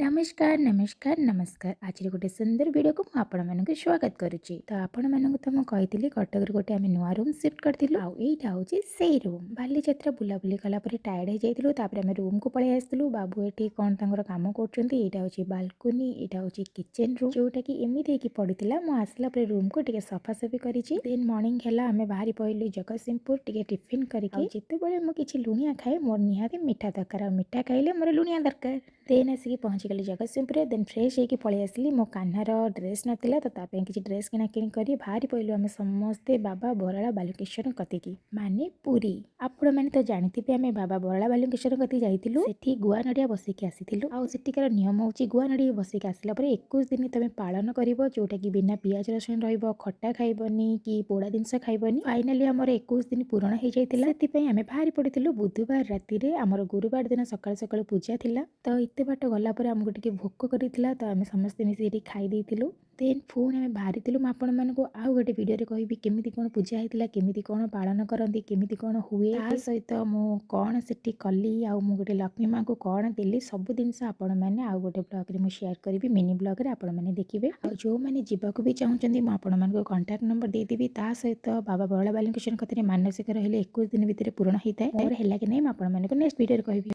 नमस्कार नमस्कार नमस्कार आज गोटे सुंदर वीडियो को मुझे स्वागत करुच्ची। तो आपण मानक तो मुझे कटक गोटे आम नुआ रूम सिफ्ट करूँ आईटा हूँ से रूम बालीजात्रा बुलाबुली कलापर टायर्ड हो जाइए आम रूम को पलि आसलु। बाबू ये कौन तर कम कर बालकोनी यहाँ हूँ किचेन रूम जोटा कि एमती पड़ा मुझे आसला रूम को टे सफासफी करी देन मॉर्निंग है आम बाहरी पड़िलु जगतसिंहपुर टे टिफिन करके जिते मुझे लुणिया खाए मोर निहाती मीठा दरकार मीठा खाइले मोर लुणिया दरकार देन आसिक पहुँचीगली जगतसिंहपुर देन फ्रेश होकर पलि आसली। मो कान्हार ड्रेस नाला तो किसी ड्रेस किणाकिणी कर बाहरी पड़िलु आम समस्ते बाबा बराला बालुकेश्वर कतिकी माने पुरी। आपण मैंने तो जानते आम बाबा बराला बालुकेश्वर कति जाइलु सेठी गुआ नड़िया बसिक आसीलु आठिकार नियम हूँ गुआ नड़िया बसिक आसला 21 दिन तुम पालन कर जोटा कि बिना पियाज रसुण खट्टा खाइबनी कि पोड़ा जिनस खाइबनी। फाइनाली आमर 21 दिन पूरण हो जाती आम बाहरी पड़ू बुधवार राति आमर गुरुवार दिन सकाल सकाल पूजा थिला तो एत बाट गलापर आमको टे भोक करा तो आम समस्ते मिसी खाई देलु। देन पुणी आम बाहरी आपण मानक आउ गोटे वीडियो कहि केमी कौन पूजा होता केमी कौन पालन करती केमी कौन हुए ता सहित मु कौन से कली आउ गोटे लक्ष्मी माँ को कौन देली सब जिनस आपण मैंने आउ गोटे ब्लॉग में शेयर करी मिनी ब्लॉग रे आपण मैंने देखिए। जो मैंने जीवाक भी चाहूँगी मुझे कॉन्टाक्ट नंबर देदेवी ता सहित बाबा बराला बालुकेश्वर कथि मानसिक रही 21 दिन भितर पूरण होता है और है कि नहीं मुझे नेक्स्ट वीडियो कहि।